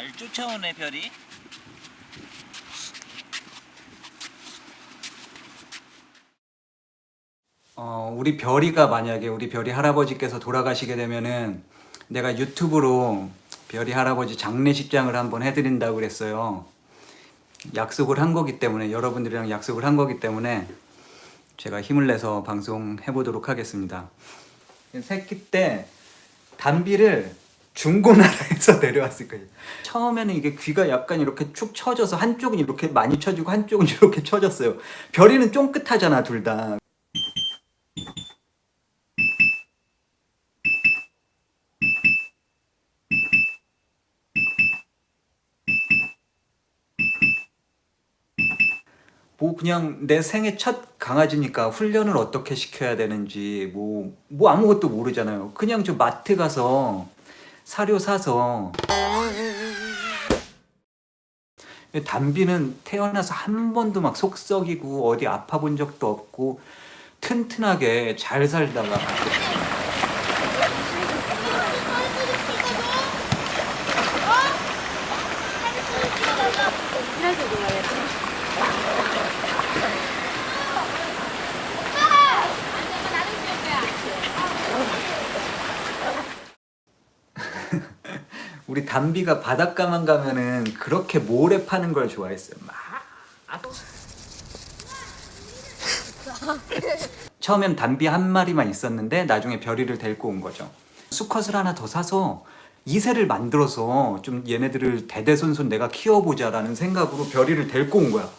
잘 쫓아오네 별이. 우리 별이가 만약에 우리 별이 할아버지께서 돌아가시게 되면은 내가 유튜브로 별이 할아버지 장례식장을 한번 해드린다고 그랬어요. 약속을 한 거기 때문에, 여러분들이랑 약속을 한 거기 때문에 제가 힘을 내서 방송해 보도록 하겠습니다. 새끼 때 담비를 중고나라에서 내려왔을 거예요. 처음에는 이게 귀가 약간 이렇게 축 처져서 한쪽은 이렇게 많이 처지고 한쪽은 이렇게 처졌어요. 별이는 쫑긋하잖아, 둘 다. 뭐 그냥 내 생애 첫 강아지니까 훈련을 어떻게 시켜야 되는지 뭐 아무것도 모르잖아요. 그냥 저 마트 가서 사료 사서. 담비는 태어나서 한 번도 막 속 썩이고 어디 아파 본 적도 없고 튼튼하게 잘 살다가 우리 담비가 바닷가만 가면은 그렇게 모래 파는 걸 좋아했어요. 막 처음엔 담비 한 마리만 있었는데 나중에 별이를 데리고 온 거죠. 수컷을 하나 더 사서 2세를 만들어서 좀 얘네들을 대대손손 내가 키워보자라는 생각으로 별이를 데리고 온 거야.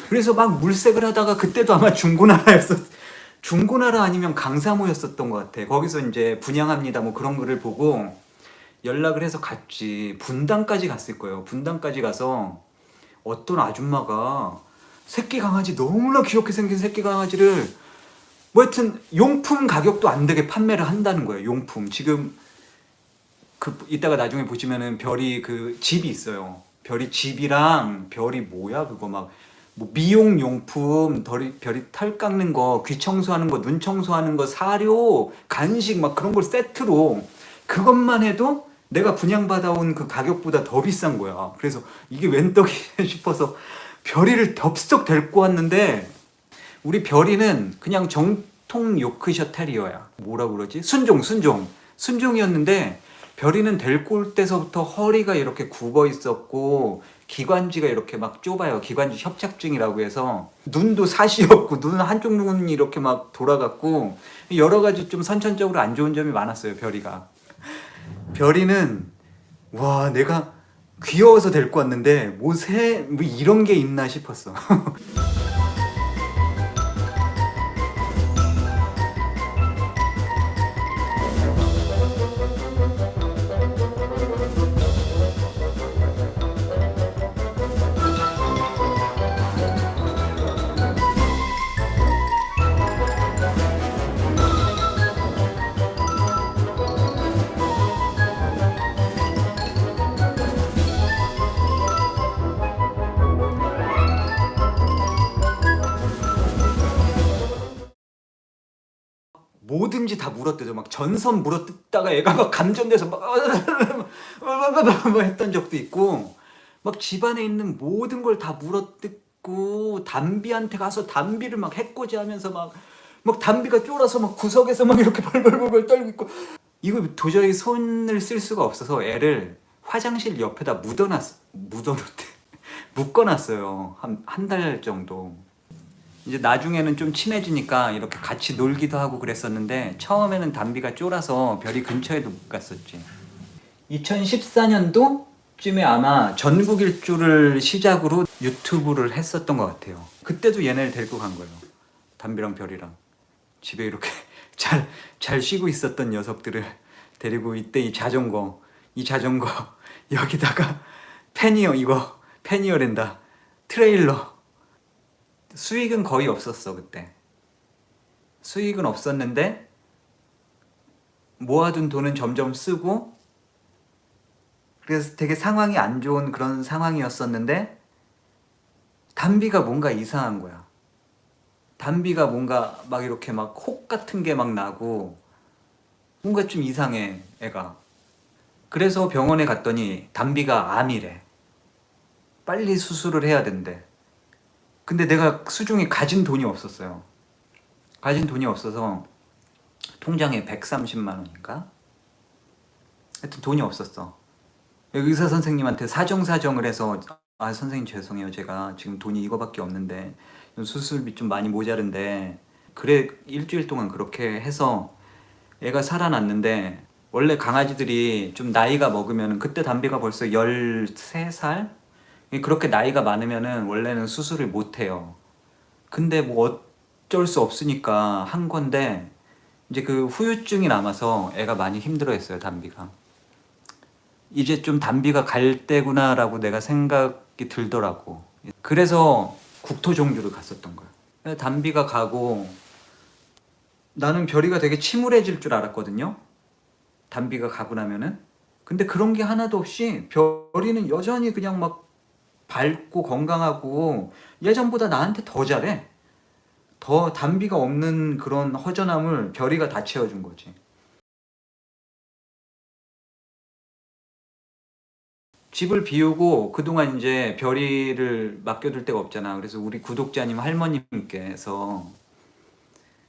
그래서 막 물색을 하다가 그때도 아마 중고나라 아니면 강사모였었던 것 같아. 거기서 이제 분양합니다 뭐 그런 거를 보고 연락을 해서 갔지. 분당까지 갔을 거예요. 분당까지 가서 어떤 아줌마가 새끼 강아지, 너무나 귀엽게 생긴 새끼 강아지를 뭐 하여튼 용품 가격도 안 되게 판매를 한다는 거예요. 용품. 지금 이따가 나중에 보시면은 별이 그 집이 있어요. 별이 집이랑 별이 뭐야 그거 막 뭐 미용 용품, 별이 털 깎는 거, 귀 청소하는 거, 눈 청소하는 거, 사료, 간식 막 그런 걸 세트로 그것만 해도 내가 분양받아온 그 가격보다 더 비싼 거야. 그래서 이게 웬 떡이 싶어서 별이를 덥석 데리고 왔는데 우리 별이는 그냥 정통 요크셔 테리어야. 뭐라 그러지? 순종이었는데 별이는 데리고 올 때서부터 허리가 이렇게 굽어 있었고 기관지가 이렇게 막 좁아요. 기관지 협착증이라고 해서 눈도 사시였고 눈 한쪽 눈이 이렇게 막 돌아갔고 여러 가지 좀 선천적으로 안 좋은 점이 많았어요. 별이는 와 내가 귀여워서 데리고 왔는데 뭐 이런 게 있나 싶었어. 뭐든지 다 물어뜯어. 막 전선 물어뜯다가 애가 막 감전돼서 막 했던 적도 있고 막 집안에 있는 모든 걸 다 물어뜯고 담비한테 가서 담비를 막 해코지하면서 막 담비가 쫄아서 막 구석에서 막 이렇게 벌벌벌 떨고 있고 이거 도저히 손을 쓸 수가 없어서 애를 화장실 옆에다 묻어놓대 묶어놨어요. 한 달 정도. 이제 나중에는 좀 친해지니까 이렇게 같이 놀기도 하고 그랬었는데 처음에는 담비가 쫄아서 별이 근처에도 못 갔었지. 2014년도쯤에 아마 전국 일주를 시작으로 유튜브를 했었던 것 같아요. 그때도 얘네를 데리고 간 거예요. 담비랑 별이랑 집에 이렇게 잘 쉬고 있었던 녀석들을 데리고 이때 이 자전거 여기다가 패니어랜다 트레일러. 수익은 거의 없었어 그때. 수익은 없었는데 모아둔 돈은 점점 쓰고 그래서 되게 상황이 안 좋은 그런 상황이었었는데 담비가 뭔가 이상한 거야. 담비가 뭔가 막 이렇게 막 혹 같은 게 막 나고 뭔가 좀 이상해 애가. 그래서 병원에 갔더니 담비가 암이래. 빨리 수술을 해야 된대. 근데 내가 수중에 가진 돈이 없었어요. 가진 돈이 없어서 통장에 130만 원인가? 하여튼 돈이 없었어. 의사 선생님한테 사정사정을 해서 아 선생님 죄송해요. 제가 지금 돈이 이거밖에 없는데 수술비 좀 많이 모자른데 그래 일주일 동안 그렇게 해서 애가 살아났는데 원래 강아지들이 좀 나이가 먹으면 그때 담비가 벌써 13살? 그렇게 나이가 많으면은 원래는 수술을 못 해요. 근데 뭐 어쩔 수 없으니까 한 건데 이제 그 후유증이 남아서 애가 많이 힘들어했어요, 담비가. 이제 좀 담비가 갈 때구나라고 내가 생각이 들더라고. 그래서 국토종주를 갔었던 거야. 담비가 가고 나는 별이가 되게 침울해질 줄 알았거든요. 담비가 가고 나면은. 근데 그런 게 하나도 없이 별이는 여전히 그냥 막 밝고 건강하고 예전보다 나한테 더 잘해. 더 담비가 없는 그런 허전함을 별이가 다 채워준 거지. 집을 비우고 그동안 이제 별이를 맡겨둘 데가 없잖아. 그래서 우리 구독자님 할머님께서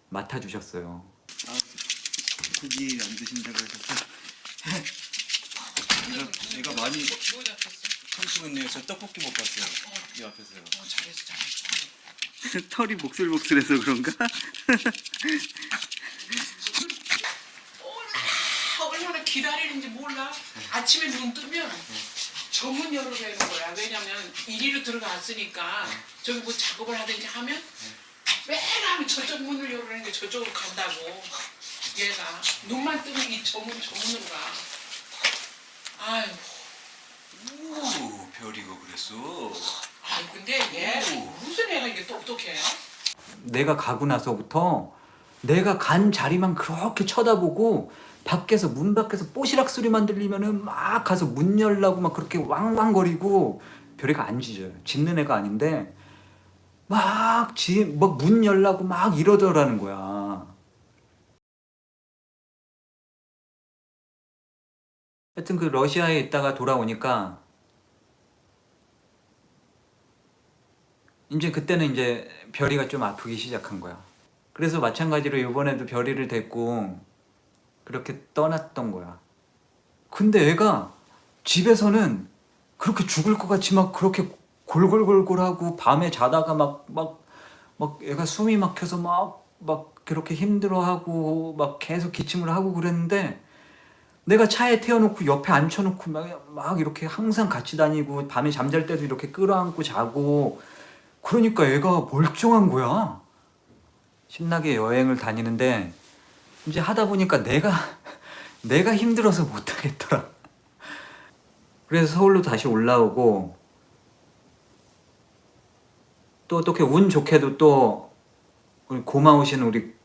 맡아주셨어요. 아, 고기 안 드신다고 해서 얘가 많이 참수했네요. 저 떡볶이 먹고 왔어요. 이 앞에서요. 잘했어. 털이 목슬목슬해서 그런가? 얼마나 기다리는지 몰라. 아침에 눈 뜨면 전문 열어야 되는 거야. 왜냐면 이리로 들어갔으니까 저기 뭐 작업을 하든지 하면 맨 하면 저쪽 문을 열어는 게 저쪽으로 간다고. 얘가 눈만 뜨면 이 전문으로 가. 아유. 오, 별이가 그랬어. 아이 근데 얘 무슨 애가 이게 똑똑해? 내가 가고 나서부터 내가 간 자리만 그렇게 쳐다보고 밖에서 문 밖에서 뽀시락 소리만 들리면은 막 가서 문 열라고 막 그렇게 왕왕거리고 별이가 안 짖어요. 짖는 애가 아닌데 막 문 열라고 막 이러더라는 거야. 하여튼 그 러시아에 있다가 돌아오니까 이제 그때는 이제 별이가 좀 아프기 시작한 거야. 그래서 마찬가지로 이번에도 별이를 데리고 그렇게 떠났던 거야. 근데 애가 집에서는 그렇게 죽을 것 같이 막 그렇게 골골골골하고 밤에 자다가 막 애가 숨이 막혀서 막 그렇게 힘들어하고 막 계속 기침을 하고 그랬는데 내가 차에 태워놓고 옆에 앉혀놓고 막 이렇게 항상 같이 다니고 밤에 잠잘 때도 이렇게 끌어안고 자고 그러니까 애가 멀쩡한 거야. 신나게 여행을 다니는데 이제 하다 보니까 내가 힘들어서 못하겠더라. 그래서 서울로 다시 올라오고 또 어떻게 운 좋게도 또 우리 고마우신 우리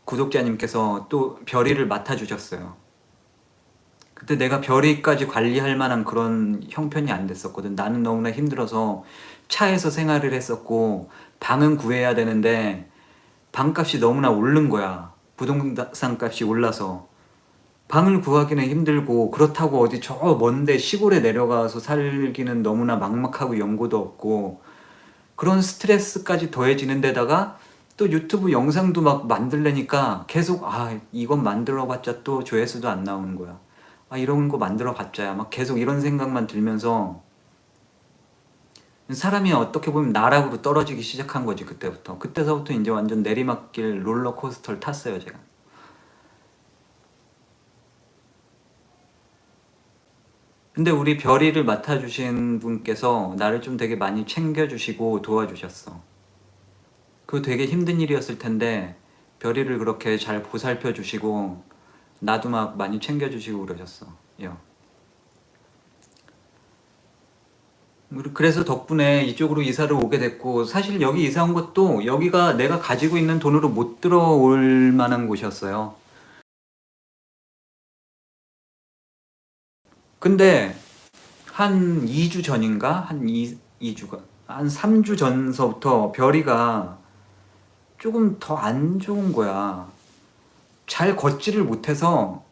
구독자님께서 또 별이를 맡아주셨어요. 그때 내가 별이까지 관리할 만한 그런 형편이 안 됐었거든. 나는 너무나 힘들어서 차에서 생활을 했었고 방은 구해야 되는데 방값이 너무나 오른 거야. 부동산 값이 올라서 방을 구하기는 힘들고 그렇다고 어디 저 먼데 시골에 내려가서 살기는 너무나 막막하고 연고도 없고 그런 스트레스까지 더해지는 데다가 또 유튜브 영상도 막 만들려니까 계속 이건 만들어봤자 또 조회수도 안 나오는 거야. 이런 거 만들어봤자야 막 계속 이런 생각만 들면서 사람이 어떻게 보면 나락으로 떨어지기 시작한 거지. 그때서부터 이제 완전 내리막길 롤러코스터를 탔어요 제가. 근데 우리 별이를 맡아주신 분께서 나를 좀 되게 많이 챙겨주시고 도와주셨어. 그거 되게 힘든 일이었을 텐데 별이를 그렇게 잘 보살펴 주시고 나도 막 많이 챙겨주시고 그러셨어. 그래서 덕분에 이쪽으로 이사를 오게 됐고 사실 여기 이사 온 것도 여기가 내가 가지고 있는 돈으로 못 들어올 만한 곳이었어요. 근데 한 2주 전인가? 한 2주가 한 3주 전서부터 별이가 조금 더 안 좋은 거야. 잘 걷지를 못해서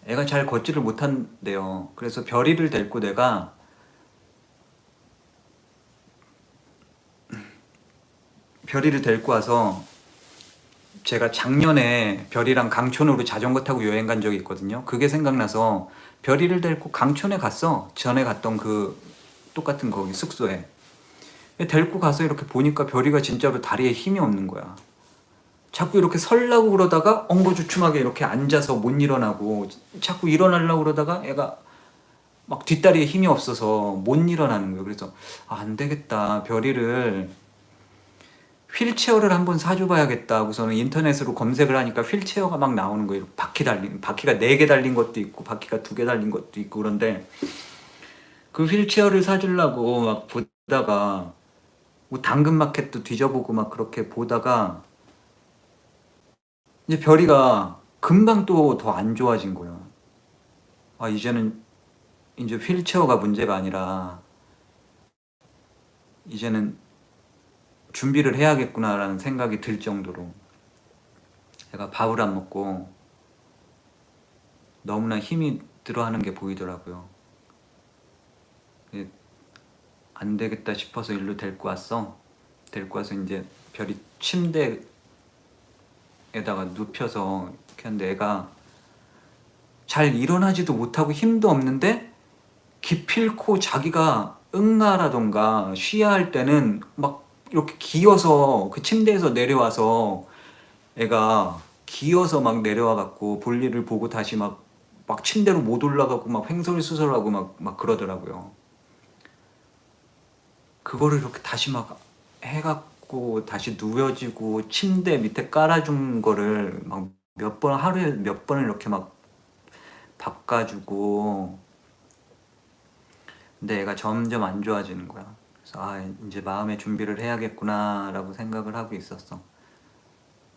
애가 잘 걷지를 못한대요. 그래서 별이를 데리고 내가 별이를 데리고 와서 제가 작년에 별이랑 강촌으로 자전거 타고 여행 간 적이 있거든요. 그게 생각나서 별이를 데리고 강촌에 갔어. 전에 갔던 그 똑같은 거기 숙소에. 데리고 가서 이렇게 보니까 별이가 진짜로 다리에 힘이 없는 거야. 자꾸 이렇게 설라고 그러다가 엉거주춤하게 이렇게 앉아서 못 일어나고, 자꾸 일어나려고 그러다가 애가 막 뒷다리에 힘이 없어서 못 일어나는 거예요. 그래서 안 되겠다. 별이를 휠체어를 한번 사줘봐야겠다 하고서는 인터넷으로 검색을 하니까 휠체어가 막 나오는 거예요. 바퀴가 4개 달린 것도 있고 바퀴가 2개 달린 것도 있고. 그런데 그 휠체어를 사주려고 막 보다가 뭐 당근마켓도 뒤져보고 막 그렇게 보다가 이제 별이가 금방 또 더 안 좋아진 거야. 아, 이제는 이제 휠체어가 문제가 아니라 이제는 준비를 해야겠구나라는 생각이 들 정도로 애가 밥을 안 먹고 너무나 힘이 들어하는 게 보이더라고요. 안 되겠다 싶어서 일로 데리고 왔어. 데리고 와서 이제 별이 침대에다가 눕혀서 이렇게 하는데 애가 잘 일어나지도 못하고 힘도 없는데 기필코 자기가 응아라던가 쉬야 할 때는 막 이렇게 기어서 그 침대에서 내려와서 애가 기어서 막 내려와 갖고 볼일을 보고 다시 막 침대로 못 올라가고 막 횡설수설하고 막 그러더라고요. 그거를 이렇게 다시 막 해갖고 다시 누워지고 침대 밑에 깔아준 거를 막 몇 번, 하루에 몇 번을 이렇게 막 바꿔주고. 근데 애가 점점 안 좋아지는 거야. 그래서 아, 이제 마음의 준비를 해야겠구나 라고 생각을 하고 있었어.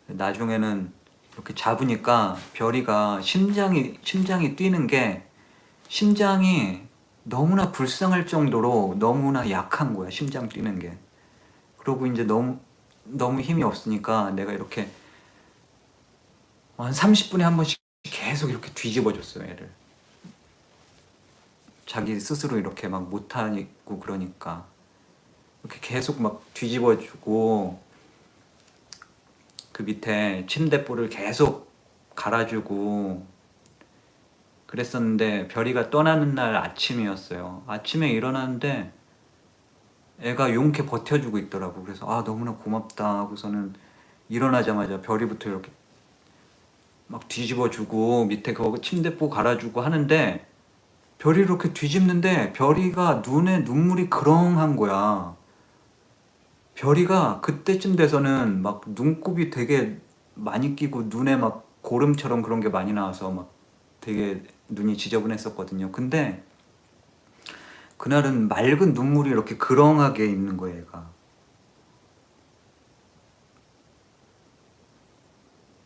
나중에는 이렇게 잡으니까 별이가 심장이 뛰는 게, 심장이 너무나 불쌍할 정도로 너무나 약한 거야, 심장 뛰는 게. 그러고 이제 너무 힘이 없으니까 내가 이렇게 한 30분에 한 번씩 계속 이렇게 뒤집어 줬어요, 애를. 자기 스스로 이렇게 막 못하고 그러니까 이렇게 계속 막 뒤집어 주고, 그 밑에 침대볼을 계속 갈아주고 그랬었는데, 별이가 떠나는 날 아침이었어요. 아침에 일어났는데 애가 용케 버텨주고 있더라고. 그래서 아, 너무나 고맙다 하고서는 일어나자마자 별이부터 이렇게 막 뒤집어주고 밑에 그 침대포 갈아주고 하는데, 별이 이렇게 뒤집는데 별이가 눈에 눈물이 그렁한 거야. 별이가 그때쯤 돼서는 막 눈곱이 되게 많이 끼고 눈에 막 고름처럼 그런 게 많이 나와서 막 되게 눈이 지저분했었거든요. 근데 그날은 맑은 눈물이 이렇게 그렁하게 있는 거예요, 얘가.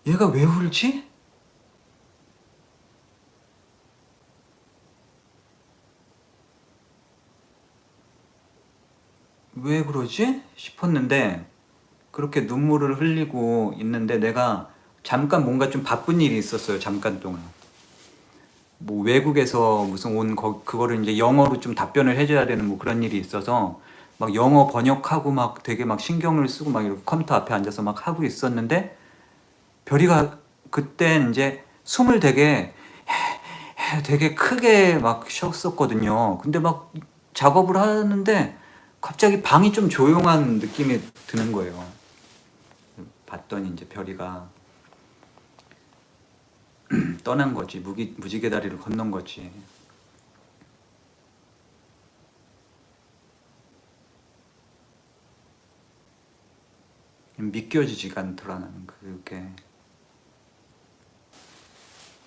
얘가 왜 울지? 왜 그러지? 싶었는데 그렇게 눈물을 흘리고 있는데 내가 잠깐 뭔가 좀 바쁜 일이 있었어요. 잠깐 동안. 뭐 외국에서 무슨 그거를 이제 영어로 좀 답변을 해줘야 되는 뭐 그런 일이 있어서 막 영어 번역하고 막 되게 막 신경을 쓰고 막 이렇게 컴퓨터 앞에 앉아서 막 하고 있었는데, 별이가 그때 이제 숨을 되게 크게 막 쉬었었거든요. 근데 막 작업을 하는데 갑자기 방이 좀 조용한 느낌이 드는 거예요. 봤더니 이제 별이가 떠난 거지. 무지개 다리를 건넌 거지. 믿겨지지가 않더라, 나는 그게.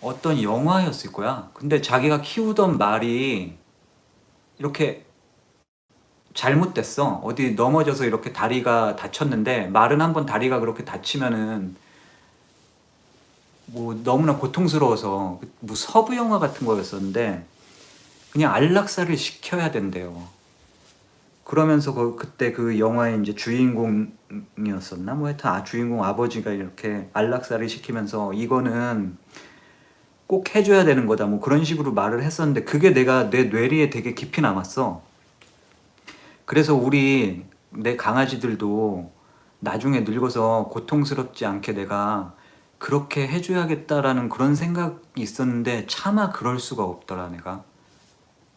어떤 영화였을 거야. 근데 자기가 키우던 말이 이렇게 잘못됐어. 어디 넘어져서 이렇게 다리가 다쳤는데, 말은 한번 다리가 그렇게 다치면은 뭐 너무나 고통스러워서 뭐 서부 영화 같은 거였었는데 그냥 안락사를 시켜야 된대요. 그러면서 그때 그 영화의 이제 주인공이었었나? 뭐 하여튼 주인공 아버지가 이렇게 안락사를 시키면서 이거는 꼭 해줘야 되는 거다 뭐 그런 식으로 말을 했었는데 그게 내가 내 뇌리에 되게 깊이 남았어. 그래서 내 강아지들도 나중에 늙어서 고통스럽지 않게 내가 그렇게 해줘야겠다라는 그런 생각이 있었는데 차마 그럴 수가 없더라. 내가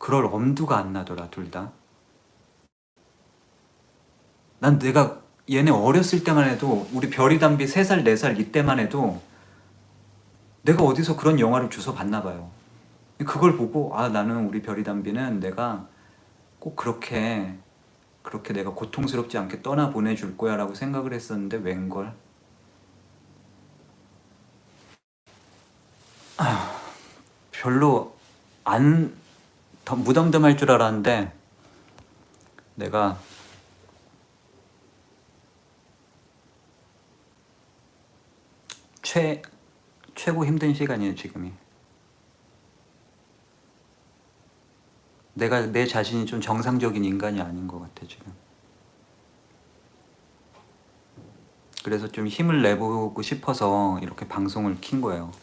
그럴 엄두가 안 나더라. 둘 다. 난 내가 얘네 어렸을 때만 해도 우리 별이 담비 3살 4살 이때만 해도 내가 어디서 그런 영화를 주워 봤나 봐요. 그걸 보고 아 나는 우리 별이 담비는 내가 꼭 그렇게 내가 고통스럽지 않게 떠나 보내줄 거야 라고 생각을 했었는데 웬걸. 별로 안 더 무덤덤할 줄 알았는데 내가 최고 힘든 시간이에요 지금이. 내가 내 자신이 좀 정상적인 인간이 아닌 것 같아 지금. 그래서 좀 힘을 내보고 싶어서 이렇게 방송을 킨 거예요.